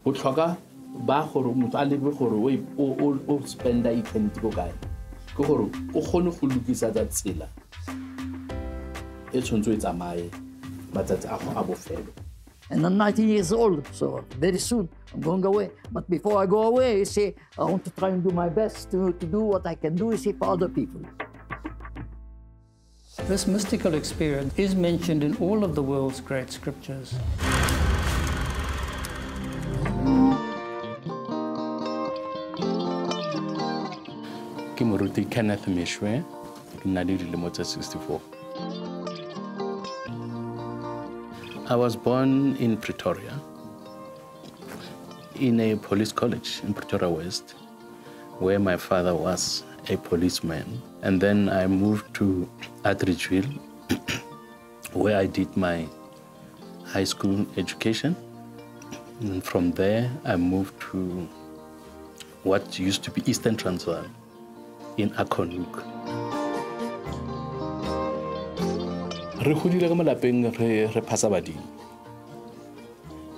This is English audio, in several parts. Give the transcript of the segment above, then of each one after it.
go tlhoka ba gore motho a lebe gore o spenda eternity go kae ke gore o kgone go lokisa tsa tsela e tshwanetse e tsamaye matsatsi a go a bofelo. And I'm 19 years old, so very soon I'm going away. But before I go away, you see, I want to try and do my best to do what I can do, you see, for other people. This mystical experience is mentioned in all of the world's great scriptures. Ke moruti Kenneth Meshwe, ke na le dilemo tse 64. I was born in Pretoria, in a police college in Pretoria West, where my father was a policeman. And then I moved to Atteridgeville, where I did my high school education. And from there, I moved to what used to be Eastern Transvaal in Akonuk. Re godile ka malapeng re phasa badimo.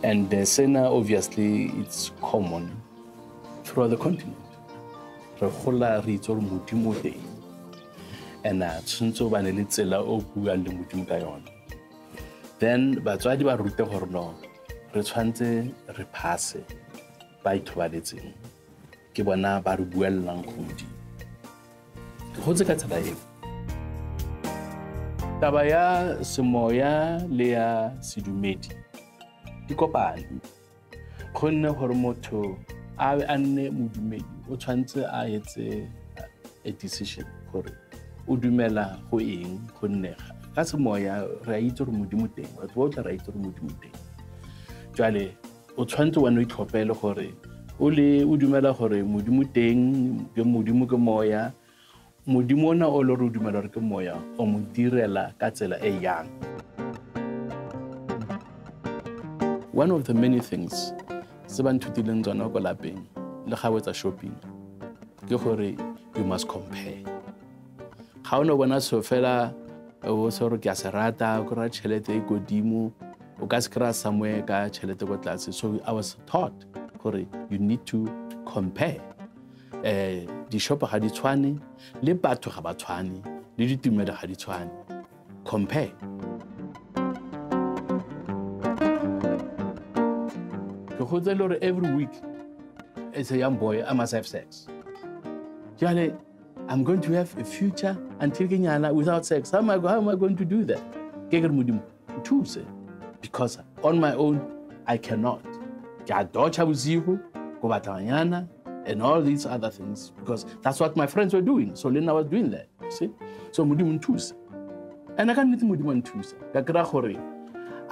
And sena obviously it's common throughout the continent. Re gola re itse gore modimo teng. And tshwantse ba ne le tsela o buang le modimo ka yona. Then batswadi ba rute gore no re tshwantse re phase ba ithobaletseng ke bona ba re buellang go modimo. Ke gotse ka tsela eo. Taba ya semoya le ya sedumedi di kopane gonne gore motho a nne modumedi o tshwantse a etse a decision gore o dumela go eng gonne ka semoya re a itse gore modimo teng batho botlhe re a itse gore modimo teng jwale o tshwantse wena o itlhophele gore o dumela gore modimo teng ke modimo ke moya modimo ona o le re dumela gore ke moya o mo direla ka tsela e yang. One of the many things se ba nthutileng tsona ko lapeng le ga o etsa shopping ke gore you must compare. Ga o ne bona so fela o se gore ke a se rata go ra tšhelete e godimo o ka se kry-a somewhere ka tšhelete ko tlase. So I was taught gore you need to compare. Di-shop ga di tshwane le batho ga ba tshwane le ditumelo ga di tshwane. Compare. Ke gotse le gore every week as a young boy I must have sex. Jale, I'm going to have a future until ke nyala without sex. How am I going to do that? Ke re modimo thuse because on my own I cannot. Ke a dodge bosigo go batla banyana and all these other things, because that's what my friends were doing. So then I was doing that, see? So modimo nthusa. And I can't let modimo nthusa. Ka kra gore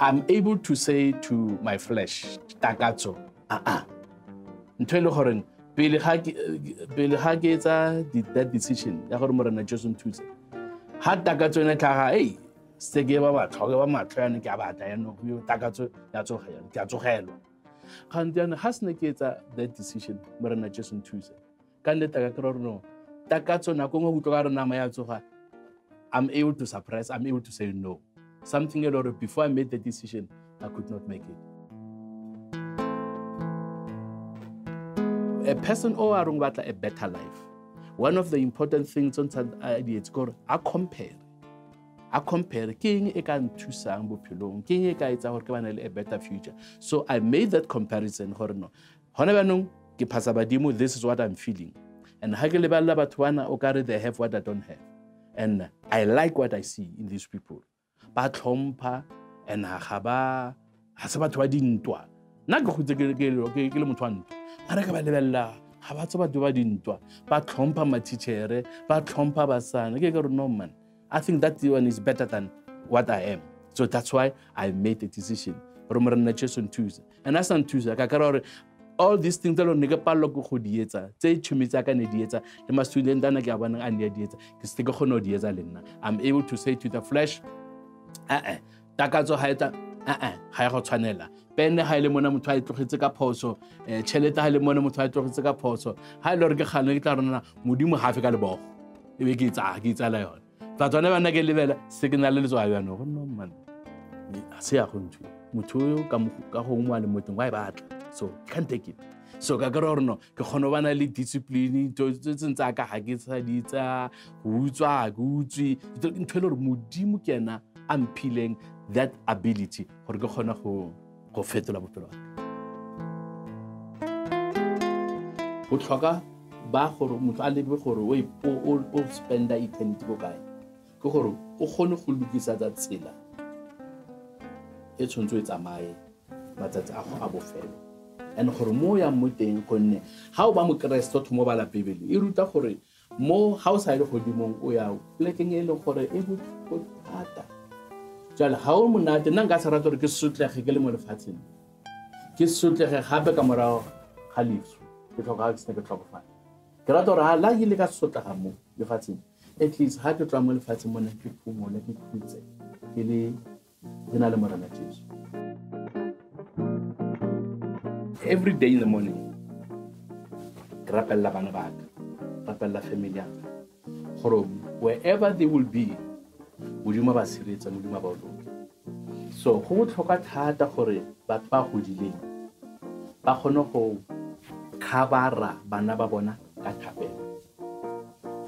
I'm able to say to my flesh, takatso, ntho e le gore pele ga ke etsa that decision ya gore morena Jesu nthusa. Ha takatso ene tlaga, hey, se ke ba batho ba matlhwane ke a bata ya no yo takatso ya tsogela, ke a tsogelwa. Kandiana has negata that decision, Marana Jason Tuesday. Can let no Takatso Nakongo Nama. I'm able to suppress, I'm able to say no. Something a lot before I made the decision, I could not make it. A person or a better life. One of the important things on that idea is called a compare. I compare king e kan thusang bophelo king e ka etsa gore ke bana le a better future. So I made that comparison gore no hona banong ke phasa badimo, this is what I'm feeling, and ha ke leballa batho bana o kare they have what I don't have, and I like what I see in these people ba tlhompha and ha se batho ba dintwa nna ke gotse ke le motho wa ntwa mara ka ba lebella ha ba tsa batho ba dintwa ba tlhompha matitjhere ba tlhompha basana ke re no man, I think that one is better than what I am. So that's why I made a decision. And as on Tuesday, all these things that are negapalo go dieta, say chumita can dieta, the student and Gabana and dieta, Kistigono dieta lena. I'm able to say to the flesh, Takazo Haita, Hairo Chanela, Ben Hailemona Mutai to Hitaka Poso, Cheleta Hailemona Mutai to Hitaka Poso, Hailorga Hanita, Mudimu Hafikabo. We get a lion. But whenever I get level, signal is why no man. I say a hunch. Mutuyo, come home while mutum, why bad? So can't take it. So ka kare gore no ke kgone go bana le discipline tse tsa ka ga ke sa di tsa go utswa go utswi ntho e le gore modimo ke ena a mphileng that ability gore ke kgone go fetola bophelo go tlhoka ba gore motho a lebe gore o spenda eternity go kae ke gore o kgone go lokisa tsa tsela e tshwanetse e tsamaye matsatsi a go a bofelo and gore mo ya mo teng gonne ha o ba mo Kristo mo bala Bibele e ruta gore mo ha o sa ile godimong o ya plekeng e leng gore e bothata jalo ha o monate nna nka se rata gore ke sotlege ke le mo lefatsheng ke sotlege gape ka morago ga lefu ke tlhoka ke tlhokofala ke rata gore ha la ile ka sotlega mo lefatsheng at least ha ke tloa mo lefatsheng mona ke phomole ke khutse ke le na le morana Jesu. Every day in the morning ke rapella bana ba ka rapella family ya ka gore wherever they will be modimo ba siretsa modimo ba boloke so go botlhokwa thata gore batho ba godileng ba kgone go khabara bana ba bona ka thapelo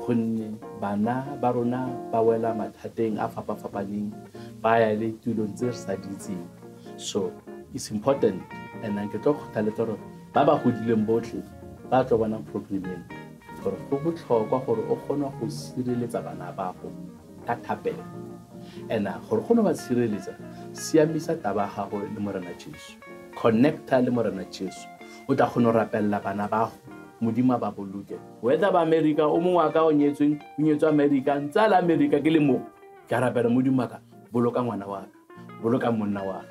gonne bana ba rona ba wela mathateng a fapafapaneng ba ya le tulong tse re sa ditseng so it's important and ke tlo kgothaletsa gore ba ba godileng botlhe ba tlo bona programming gore go botlhokwa gore o kgone go sireletsa bana ba go ka thapelo and gore go no ba sireletsa siamisa taba gago le morena Jesu connecta le morena Jesu o tla kgona rapella bana ba go modimo ba boloke whether ba America o mongwe ka o nyetswe America ntsala America ke le mo ka rapela modimo ka boloka ngwana wa ka boloka monna wa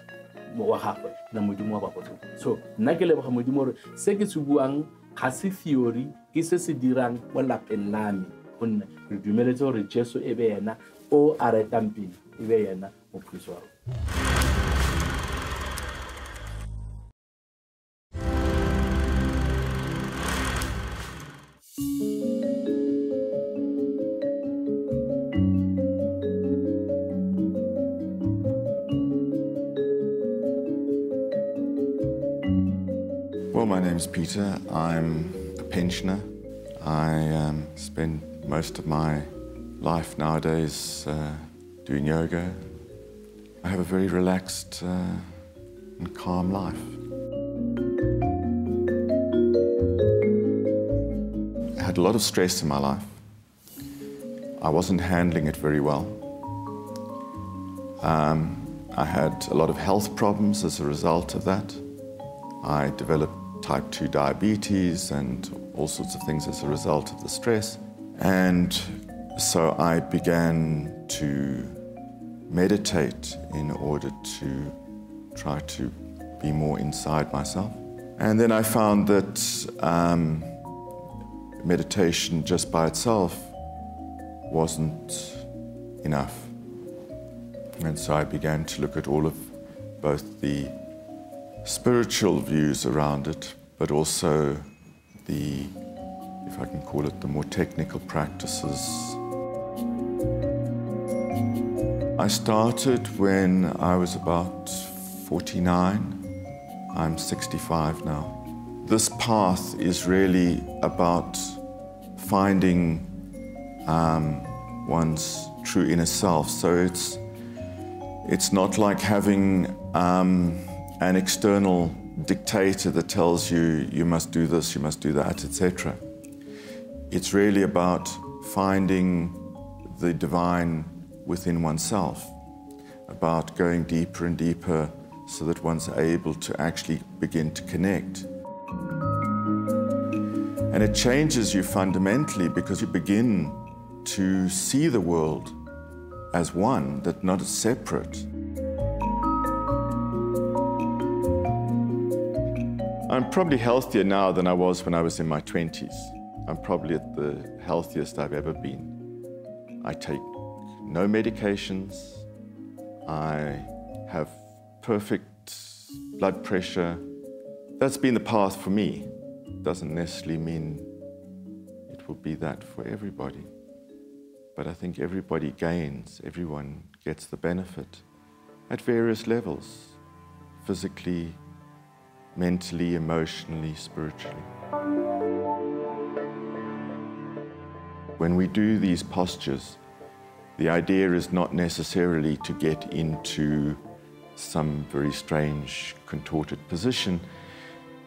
gagwe na modimo wa ba boloka so nna ke leboga modimo gore se ke se buang ga se theory ke se se dirang mo lapeng la me gonne re dumeletse gore Jesu e be yena o a retang pele e be yena mopholosi wa rona. Well, my name's Peter. I'm a pensioner. I spend most of my life nowadays doing yoga. I have a very relaxed and calm life. I had a lot of stress in my life. I wasn't handling it very well. I had a lot of health problems as a result of that. I developed type 2 diabetes and all sorts of things as a result of the stress. And so I began to meditate in order to try to be more inside myself. And then I found that meditation just by itself wasn't enough. And so I began to look at all of both the spiritual views around it, but also the, if I can call it, the more technical practices. I started when I was about 49. I'm 65 now. This path is really about finding one's true inner self. So it's not like having an external dictator that tells you, you must do this, you must do that, etc. It's really about finding the divine within oneself, about going deeper and deeper so that one's able to actually begin to connect. And it changes you fundamentally because you begin to see the world as one, that not as separate. I'm probably healthier now than I was when I was in my 20s. I'm probably at the healthiest I've ever been. I take no medications. I have perfect blood pressure. That's been the path for me. Doesn't necessarily mean it will be that for everybody. But I think everybody gains, everyone gets the benefit at various levels, physically, mentally, emotionally, spiritually. When we do these postures, the idea is not necessarily to get into some very strange, contorted position.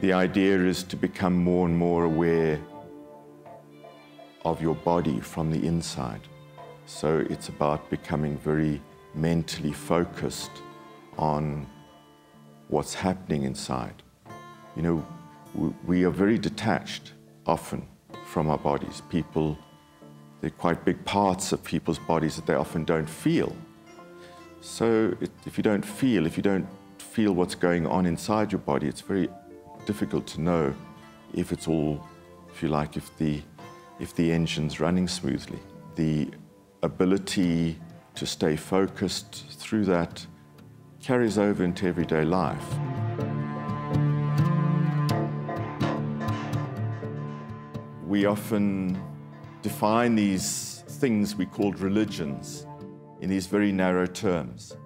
The idea is to become more and more aware of your body from the inside. So it's about becoming very mentally focused on what's happening inside. You know, we are very detached often from our bodies. People, they're quite big parts of people's bodies that they often don't feel. So if you don't feel what's going on inside your body, it's very difficult to know if it's all, if you like, if the engine's running smoothly. The ability to stay focused through that carries over into everyday life. We often define these things we called religions in these very narrow terms.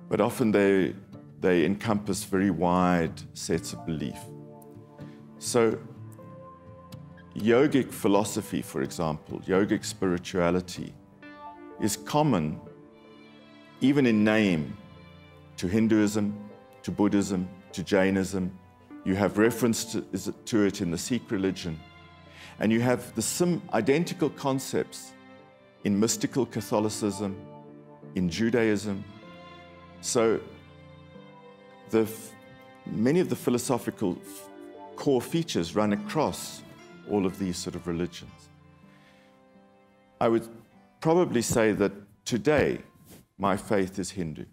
But often they encompass very wide sets of belief. So yogic philosophy, for example, yogic spirituality, is common, even in name, to Hinduism, to Buddhism, to Jainism. You have reference to it in the Sikh religion. And you have the identical concepts in mystical Catholicism, in Judaism. So many of the philosophical core features run across all of these sort of religions. I would probably say that today my faith is Hindu.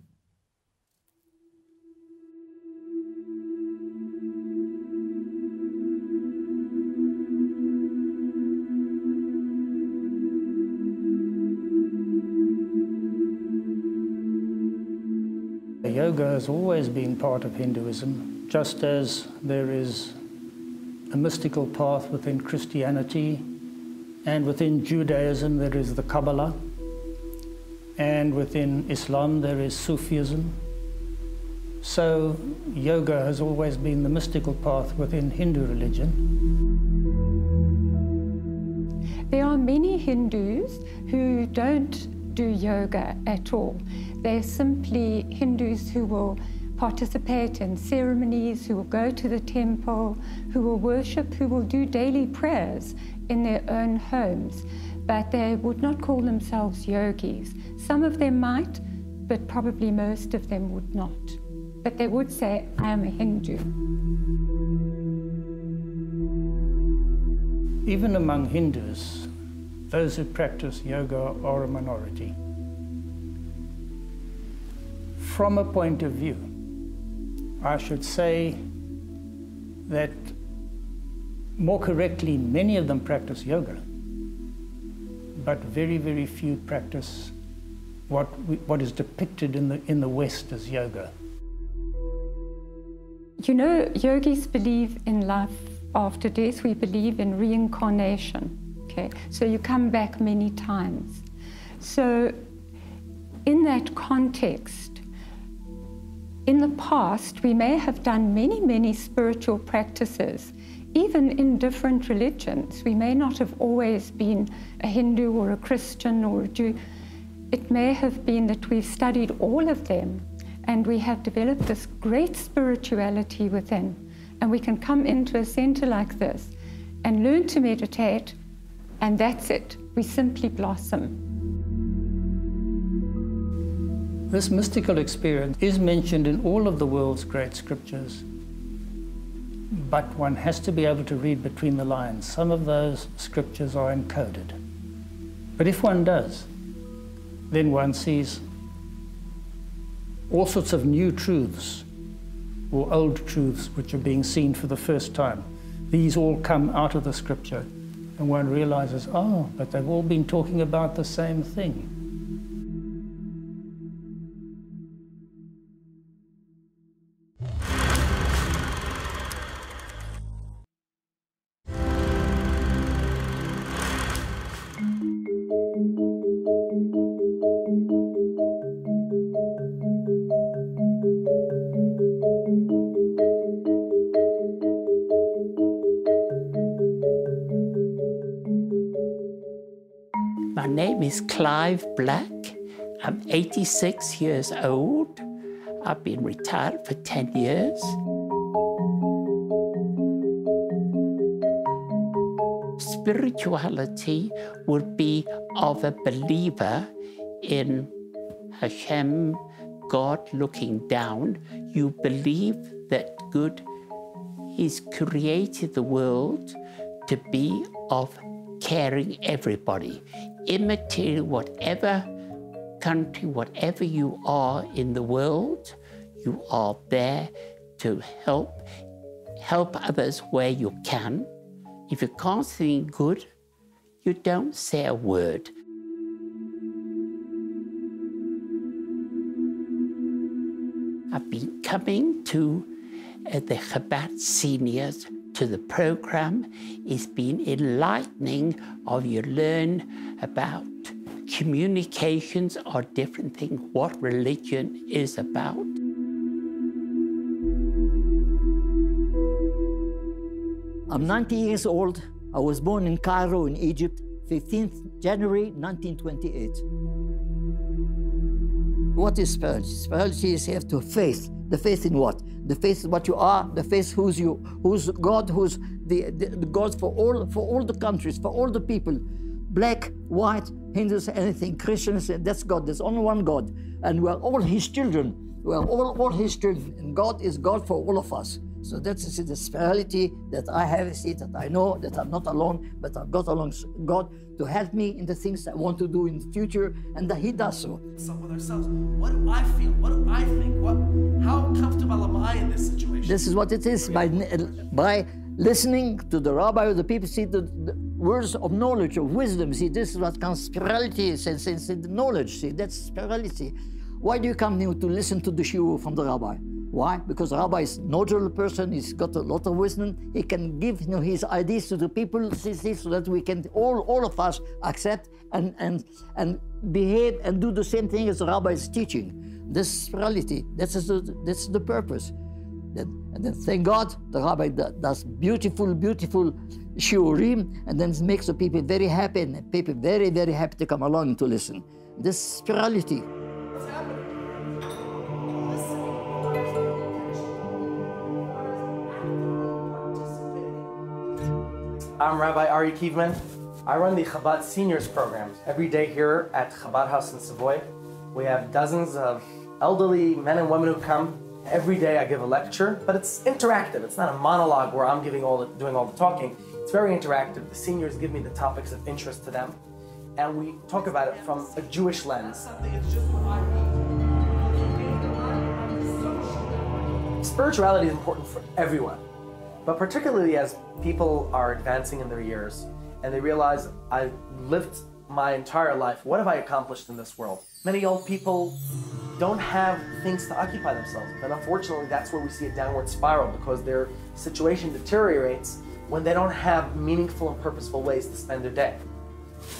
Yoga has always been part of Hinduism, just as there is a mystical path within Christianity, and within Judaism there is the Kabbalah, and within Islam there is Sufism. So yoga has always been the mystical path within Hindu religion. There are many Hindus who don't do yoga at all. They're simply Hindus who will participate in ceremonies, who will go to the temple, who will worship, who will do daily prayers in their own homes, but they would not call themselves yogis. Some of them might, but probably most of them would not. But they would say, I am a Hindu. Even among Hindus, those who practice yoga are a minority. From a point of view, I should say that more correctly, many of them practice yoga, but very, very few practice what is depicted in the West as yoga. You know, yogis believe in life after death. We believe in reincarnation. Okay, so you come back many times. So in that context, in the past, we may have done many, many spiritual practices, even in different religions. We may not have always been a Hindu or a Christian or a Jew. It may have been that we've studied all of them and we have developed this great spirituality within. And we can come into a center like this and learn to meditate, and that's it. We simply blossom. This mystical experience is mentioned in all of the world's great scriptures, but one has to be able to read between the lines. Some of those scriptures are encoded. But if one does, then one sees all sorts of new truths or old truths which are being seen for the first time. These all come out of the scripture, and one realizes, oh, but they've all been talking about the same thing. My name is Clive Black. I'm 86 years old. I've been retired for 10 years. Spirituality would be of a believer in Hashem, God looking down. You believe that good, He's created the world to be of caring everybody. Immaterial, whatever country, whatever you are in the world, you are there to help others where you can. If you can't see good, you don't say a word. I've been coming to the Chabad seniors to the program. It's been enlightening of you learn about communications or different things, what religion is about. I'm 90 years old. I was born in Cairo in Egypt, 15th January 1928. What is spirituality? Spirituality is you have to have faith. The faith in what? The faith in what you are, the faith who's God, who's the God for all the countries, for all the people. Black, white, Hindus, anything, Christians, that's God. There's only one God. And we're all His children. We're all His children. And God is God for all of us. So that's the spirituality that I have, see, that I know that I'm not alone, but I've got along God to help me in the things I want to do in the future, and that He does so. So with ourselves, what do I feel? What do I think? How comfortable am I in this situation? This is what it is. By listening to the rabbi or the people, see the words of knowledge, of wisdom. See, this is what comes spirituality, sense the knowledge. See, that's spirituality. Why do you come here to listen to the shiur from the rabbi? Why? Because the rabbi is a knowledgeable person, he's got a lot of wisdom, he can give his ideas to the people, so that we can, all of us, accept and behave and do the same thing as the rabbi is teaching. This is spirituality, that's the purpose. And then thank God, the rabbi does beautiful, beautiful shiurim, and then makes the people very happy, and people very, very happy to come along to listen. This is spirituality. What's happening? I'm Rabbi Ari Kievman. I run the Chabad Seniors programs every day here at Chabad House in Savoy. We have dozens of elderly men and women who come. Every day I give a lecture, but it's interactive. It's not a monologue where I'm doing all the talking. It's very interactive. The seniors give me the topics of interest to them, and we talk about it from a Jewish lens. Spirituality is important for everyone. But particularly as people are advancing in their years and they realize, I lived my entire life, what have I accomplished in this world? Many old people don't have things to occupy themselves with, and unfortunately that's where we see a downward spiral, because their situation deteriorates when they don't have meaningful and purposeful ways to spend their day.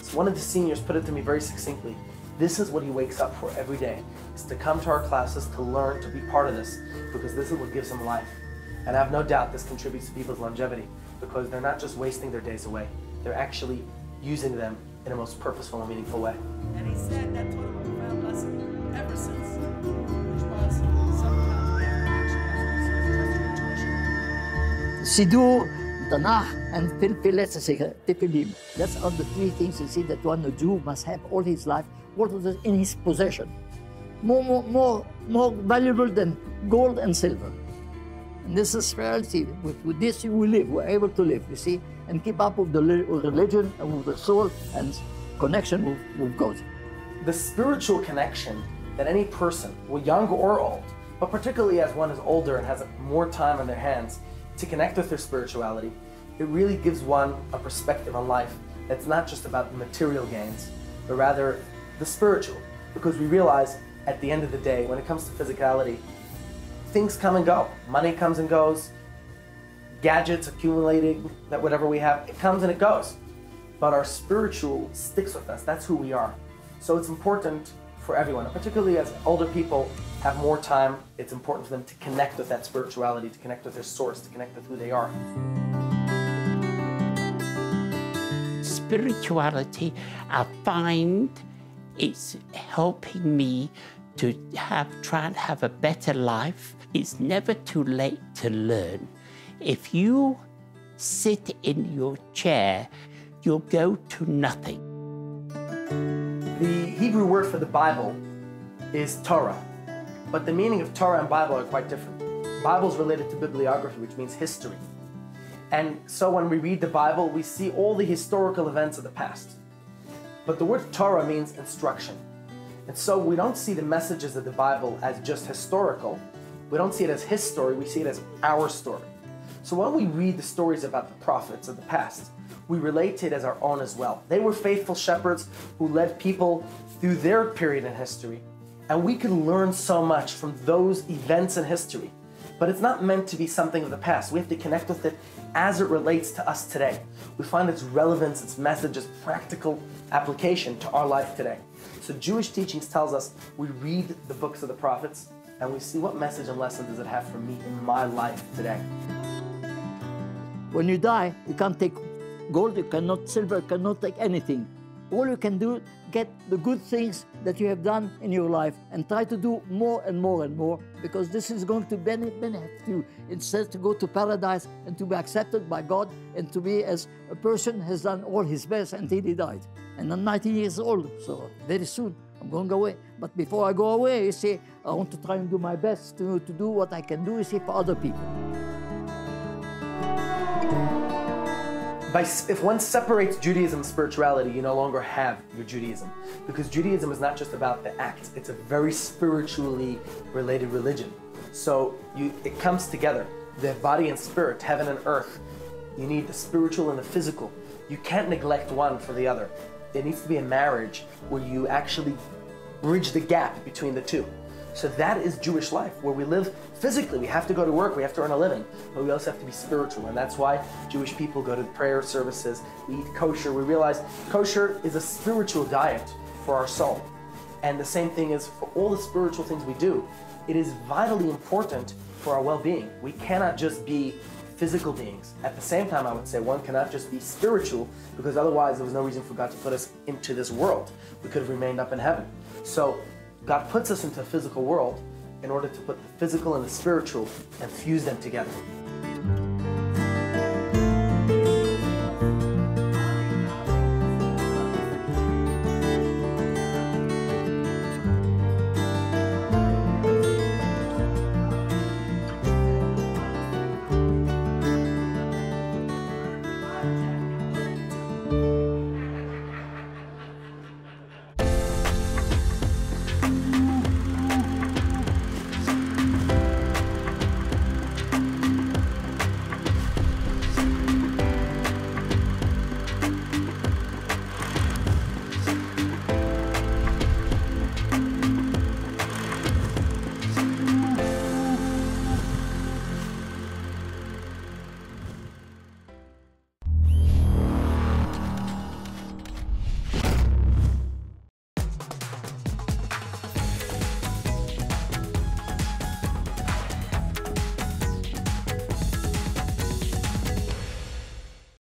So one of the seniors put it to me very succinctly. This is what he wakes up for every day, is to come to our classes, to learn, to be part of this, because this is what gives him life. And I have no doubt this contributes to people's longevity, because they're not just wasting their days away, they're actually using them in a most purposeful and meaningful way. And he said that taught him a profound lesson ever since, which was sometimes we have to actually Siddur, Tanakh, and Tefillim. That's are the three things you see that one Jew must have all his life, what is in his possession. More valuable than gold and silver. And this is spirituality. With this we live, we're able to live, you see, and keep up with the religion and with the soul and connection with God. The spiritual connection that any person, young or old, but particularly as one is older and has more time on their hands to connect with their spirituality, it really gives one a perspective on life that's not just about the material gains, but rather the spiritual. Because we realize at the end of the day, when it comes to physicality, things come and go. Money comes and goes. Gadgets accumulating, that whatever we have, it comes and it goes. But our spiritual sticks with us. That's who we are. So it's important for everyone, and particularly as older people have more time, it's important for them to connect with that spirituality, to connect with their source, to connect with who they are. spirituality, I find it's helping me to try and have a better life. It's never too late to learn. If you sit in your chair, you'll go to nothing. The Hebrew word for the Bible is Torah, but the meaning of Torah and Bible are quite different. Bible is related to bibliography, which means history. And so when we read the Bible, we see all the historical events of the past. But the word Torah means instruction. And so we don't see the messages of the Bible as just historical. We don't see it as his story, we see it as our story. So when we read the stories about the prophets of the past, we relate to it as our own as well. They were faithful shepherds who led people through their period in history. And we can learn so much from those events in history. But it's not meant to be something of the past. We have to connect with it as it relates to us today. We find its relevance, its message, its practical application to our life today. So Jewish teachings tells us we read the books of the prophets and we see what message and lesson does it have for me in my life today. When you die, you can't take gold, you cannot silver, you cannot take anything. All you can do, get the good things that you have done in your life and try to do more and more and more, because this is going to benefit you instead to go to paradise and to be accepted by God and to be as a person has done all his best until he died. And I'm 90 years old, so very soon I'm going away. But before I go away, you see, I want to try and do my best to do what I can do, you see, for other people. If one separates Judaism and spirituality, you no longer have your Judaism. Because Judaism is not just about the act, it's a very spiritually related religion. So it comes together, the body and spirit, heaven and earth. You need the spiritual and the physical. You can't neglect one for the other. There needs to be a marriage where you actually bridge the gap between the two. So that is Jewish life, where we live physically. We have to go to work, we have to earn a living, but we also have to be spiritual. And that's why Jewish people go to prayer services, we eat kosher. We realize kosher is a spiritual diet for our soul. And the same thing is for all the spiritual things we do. It is vitally important for our well-being. We cannot just be physical beings. At the same time, I would say one cannot just be spiritual, because otherwise there was no reason for God to put us into this world. We could have remained up in heaven. So God puts us into a physical world in order to put the physical and the spiritual and fuse them together.